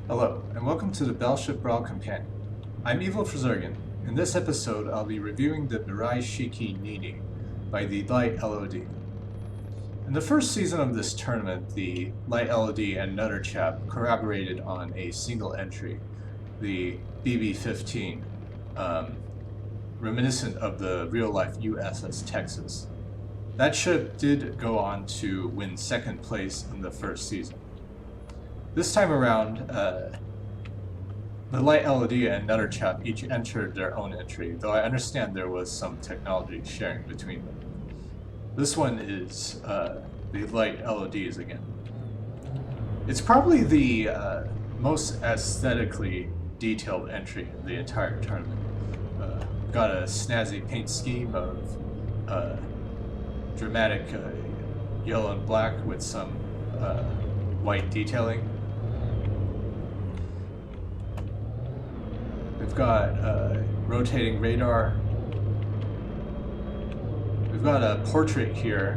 Hello, and welcome to the Battleship Brawl Companion. I'm Evil Frizergan. In this episode, I'll be reviewing the Mirai Shiki Nini by TheLightLOD. In the first season of this tournament, the TheLightLOD and another chap collaborated on a single entry, the BB-15, reminiscent of the real-life USS Texas. That ship did go on to win second place in the first season. This time around, the TheLightLOD and another chap each entered their own entry, though I understand there was some technology sharing between them. This one is the TheLightLOD's again. It's probably the most aesthetically detailed entry in the entire tournament. Got a snazzy paint scheme of dramatic yellow and black with some white detailing. We've got rotating radar. We've got a portrait here,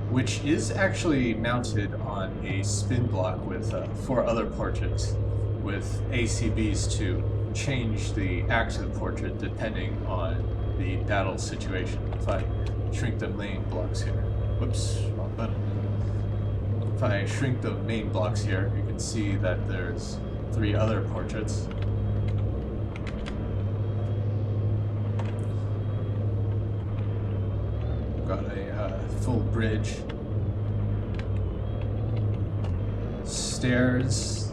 which is actually mounted on a spin block with 4 other portraits with ACBs to change the active portrait depending on the battle situation. If I shrink the main blocks here, whoops, wrong button. If I shrink the main blocks here, you can see that there's 3 other portraits. Got a full bridge, stairs,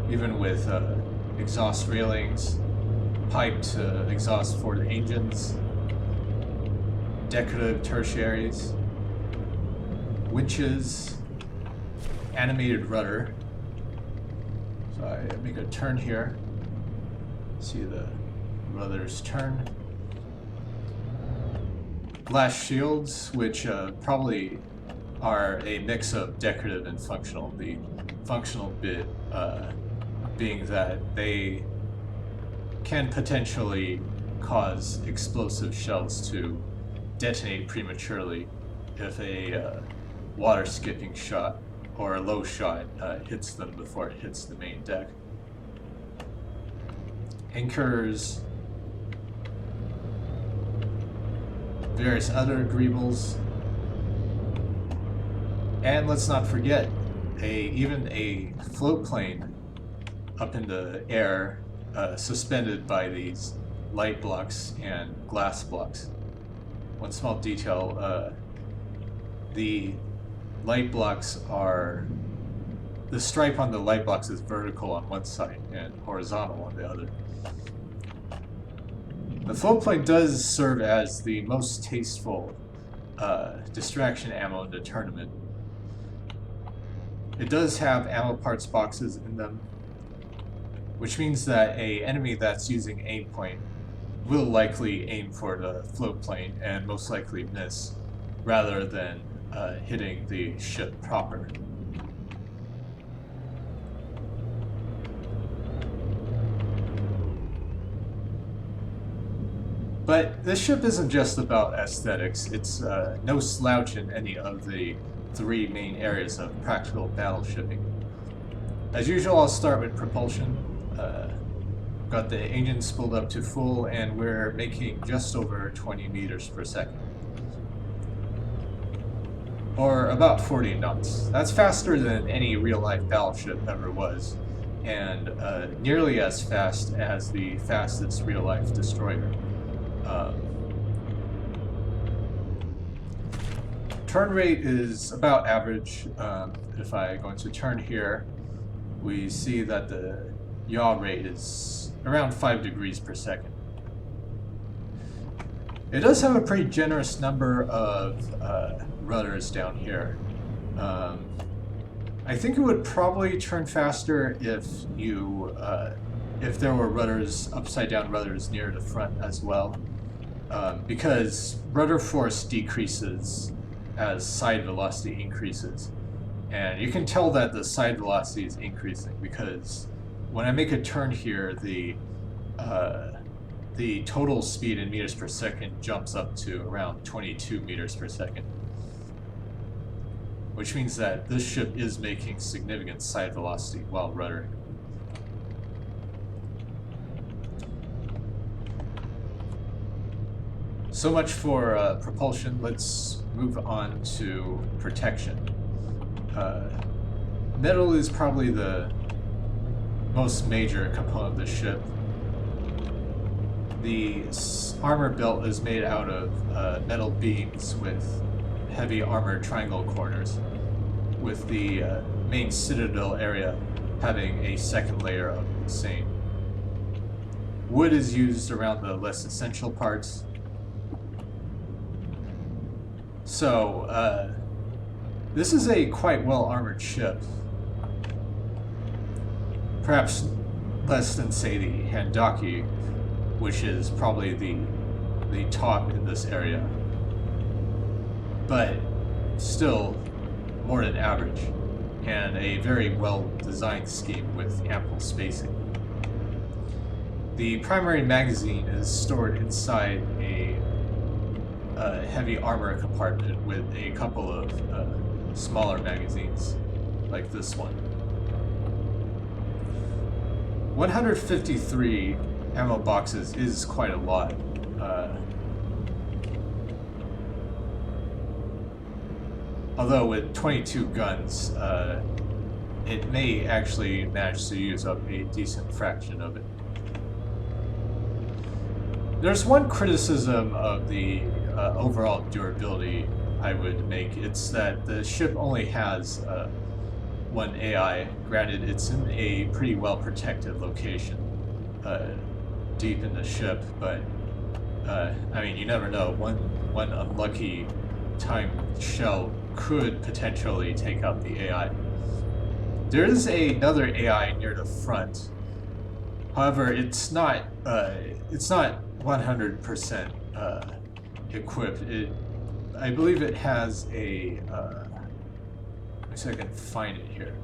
even with exhaust railings, piped exhaust for the engines, decorative tertiaries, winches, animated rudder. So I make a turn here, see the rudders turn. Glass shields, which probably are a mix of decorative and functional. The functional bit being that they can potentially cause explosive shells to detonate prematurely if a water skipping shot or a low shot hits them before it hits the main deck. Anchors, various other greebles, and let's not forget even a float plane up in the air, suspended by these light blocks and glass blocks. One small detail, the light blocks the stripe on the light blocks is vertical on one side and horizontal on the other. The float plane does serve as the most tasteful distraction ammo in the tournament. It does have ammo parts boxes in them, which means that an enemy that's using aim point will likely aim for the float plane and most likely miss, rather than hitting the ship proper. But this ship isn't just about aesthetics. It's no slouch in any of the 3 main areas of practical battleshipping. As usual, I'll start with propulsion. Got the engine spooled up to full, and we're making just over 20 meters per second. Or about 40 knots. That's faster than any real-life battleship ever was, and nearly as fast as the fastest real-life destroyer. Turn rate is about average. If I go into turn here, we see that the yaw rate is around 5 degrees per second. It does have a pretty generous number of rudders down here. I think it would probably turn faster if there were rudders, upside down rudders near the front as well. Because rudder force decreases as side velocity increases. And you can tell that the side velocity is increasing because when I make a turn here, the total speed in meters per second jumps up to around 22 meters per second. Which means that this ship is making significant side velocity while ruddering. So much for propulsion. Let's move on to protection. Metal is probably the most major component of the ship. The armor belt is made out of metal beams with heavy armored triangle corners, with the main citadel area having a second layer of the same. Wood is used around the less essential parts. So, this is a quite well-armored ship. Perhaps less than, say, the Handaki, which is probably the top in this area. But still more than average, and a very well-designed scheme with ample spacing. The primary magazine is stored inside a heavy armor compartment with a couple of smaller magazines, like this one. 153 ammo boxes is quite a lot. Although with 22 guns, it may actually manage to use up a decent fraction of it. There's one criticism of the overall durability I would make. It's that the ship only has one AI. Granted, it's in a pretty well-protected location, deep in the ship, but I mean, you never know. One unlucky timed shell could potentially take out the AI. There is another AI near the front. However, it's not 100% equipped. I believe it has a. Let me see if I can find it here.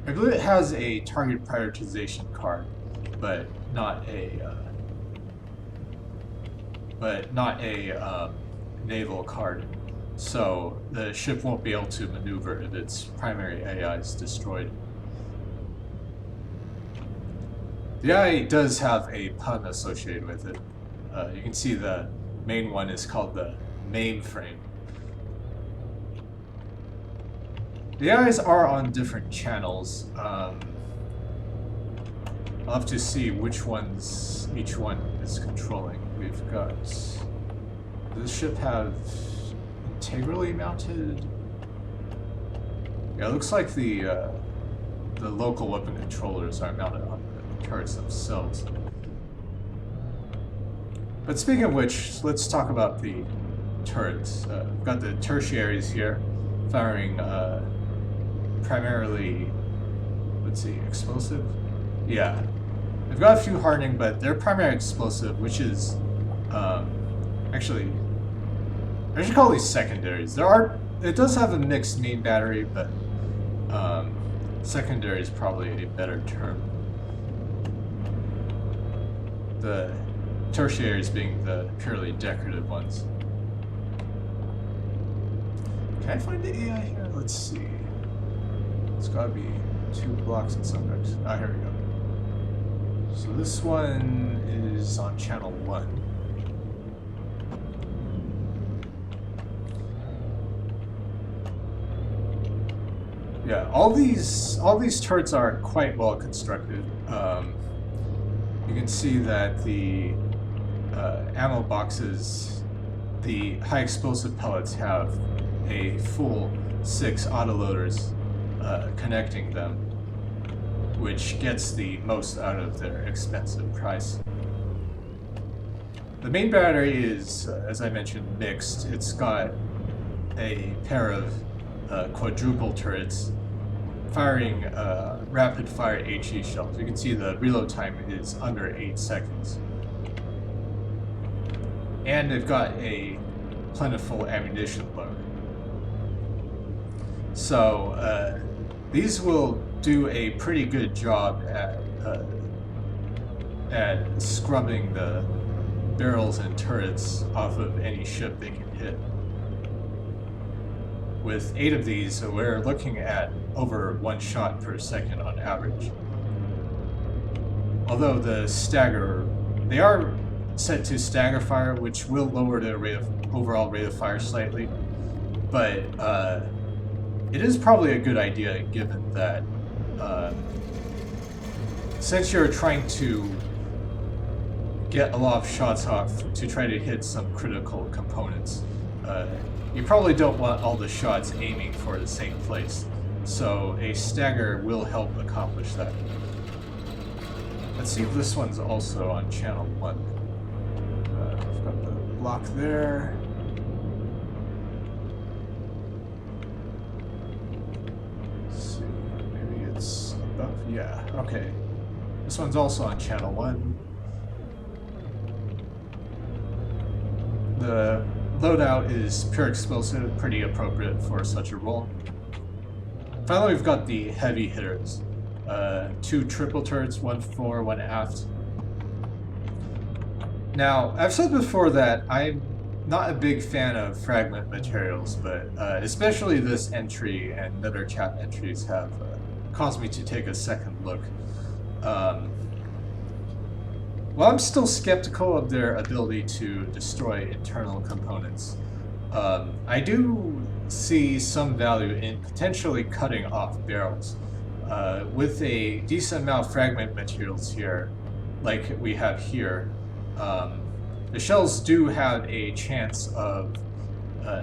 I believe it has a target prioritization card, but not a naval card. So the ship won't be able to maneuver if its primary AI is destroyed. The AI does have a pun associated with it. You can see the main one is called the mainframe. The AIs are on different channels. I'll have to see which ones each one is controlling. We've got... Does this ship have integrally mounted? Yeah, it looks like the local weapon controllers are mounted on the turrets themselves. But speaking of which, let's talk about the turrets. We've got the tertiaries here, firing primarily, let's see, explosive? Yeah. They've got a few hardening, but their primary explosive, which is, actually, I should call these secondaries. It does have a mixed main battery, but secondary is probably a better term. The tertiaries being the purely decorative ones. Can I find the AI here? Let's see. It's gotta be 2 blocks in some direction. Ah, here we go. So this one is on channel 1. Yeah, all these turrets are quite well constructed. You can see that the ammo boxes, the high explosive pellets have a full 6 autoloaders connecting them, which gets the most out of their expensive price. The main battery is, as I mentioned, mixed. It's got a pair of quadruple turrets firing rapid-fire HE shells. You can see the reload time is under 8 seconds. And they've got a plentiful ammunition load. So these will do a pretty good job at scrubbing the barrels and turrets off of any ship they can hit. With 8 of these, we're looking at over 1 shot per second on average. Although the stagger, they are set to stagger fire, which will lower the overall rate of fire slightly. But it is probably a good idea given that since you're trying to get a lot of shots off to try to hit some critical components, you probably don't want all the shots aiming for the same place. So a stagger will help accomplish that. Let's see if this one's also on channel 1. I've got the block there. Let's see, maybe it's above. Yeah, okay. This one's also on channel 1. The loadout is pure explosive, pretty appropriate for such a role. Finally, we've got the heavy hitters. 2 triple turrets, 1 fore, 1 aft. Now, I've said before that I'm not a big fan of fragment materials, but especially this entry and other chat entries have caused me to take a second look. While I'm still skeptical of their ability to destroy internal components, I do see some value in potentially cutting off barrels. With a decent amount of fragment materials here, like we have here, the shells do have a chance of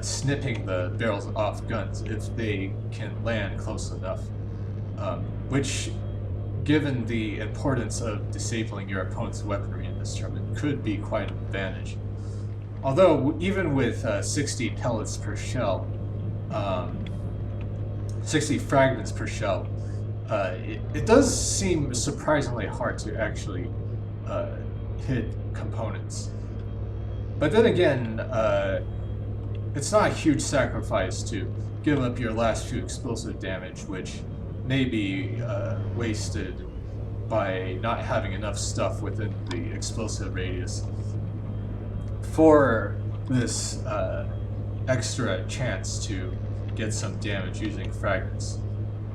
snipping the barrels off guns if they can land close enough, which, given the importance of disabling your opponent's weaponry in this tournament, could be quite an advantage. Although, even with 60 pellets per shell, 60 fragments per shell, it does seem surprisingly hard to actually hit components. But then again, it's not a huge sacrifice to give up your last few explosive damage, which may be wasted by not having enough stuff within the explosive radius for this extra chance to get some damage using fragments.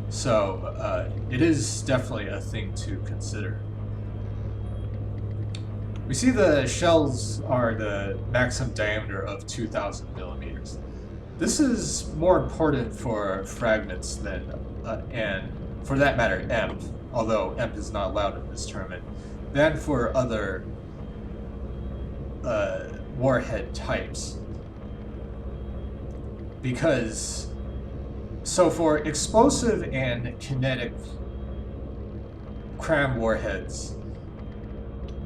So it is definitely a thing to consider. We see the shells are the maximum diameter of 2,000 millimeters. This is more important for fragments than, and for that matter, EMP, although EMP is not allowed in this tournament, than for other warhead types. Because, so for explosive and kinetic cram warheads,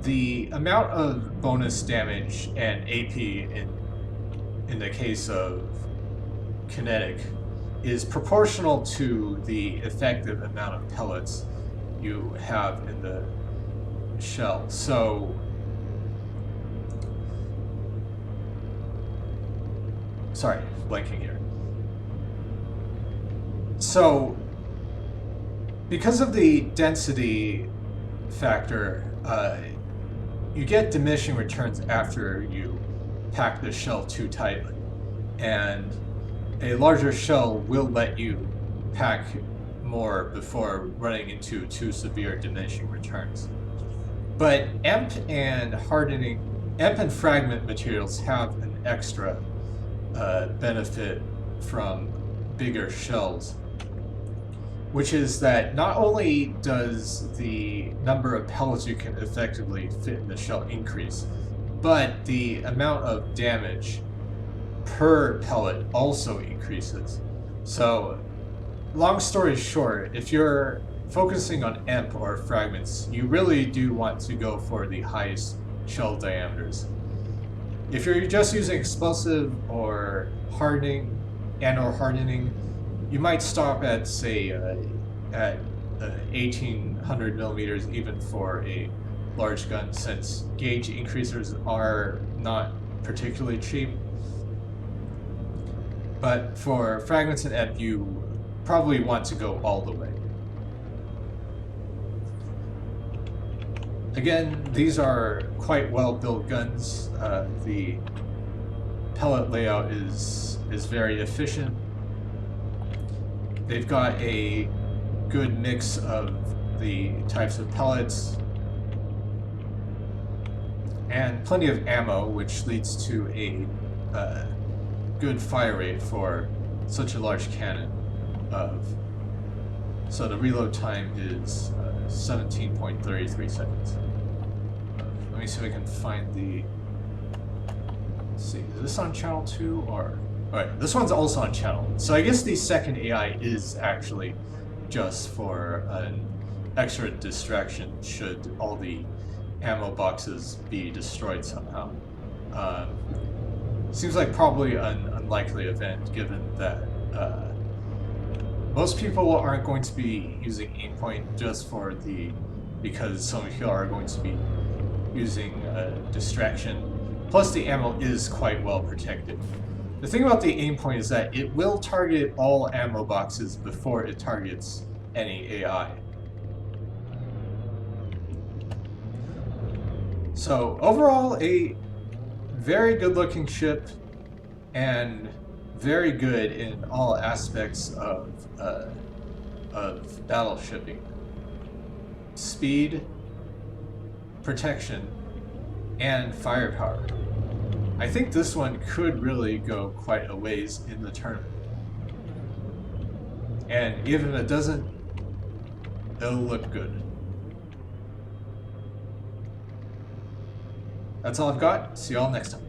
the amount of bonus damage and AP in the case of kinetic is proportional to the effective amount of pellets you have in the shell. So sorry, blanking here. So because of the density factor, you get diminishing returns after you pack the shell too tightly, and a larger shell will let you pack more before running into too severe diminishing returns. But EMP and fragment materials have an extra benefit from bigger shells, which is that not only does the number of pellets you can effectively fit in the shell increase, but the amount of damage per pellet also increases. So, long story short, if you're focusing on EMP or fragments, you really do want to go for the highest shell diameters. If you're just using explosive or hardening, you might stop at, say, at 1800 millimeters, even for a large gun, since gauge increasers are not particularly cheap. But for fragments and EMP, you probably want to go all the way. Again, these are quite well-built guns. The pellet layout is very efficient. They've got a good mix of the types of pellets. and plenty of ammo, which leads to a good fire rate for such a large cannon. So the reload time is 17.33 seconds. Let me see if I can find the. Let's see, is this on channel 2 or? Alright, this one's also on channel. So I guess the second AI is actually just for an extra distraction should all the ammo boxes be destroyed somehow. Seems like probably an unlikely event given that most people aren't going to be using aimpoint just for because some of you are going to be using distraction. Plus the ammo is quite well protected. The thing about the aimpoint is that it will target all ammo boxes before it targets any AI. So overall, a very good looking ship and very good in all aspects of battleshipping. Speed, protection, and firepower. I think this one could really go quite a ways in the tournament. And even if it doesn't, it'll look good. That's all I've got. See y'all next time.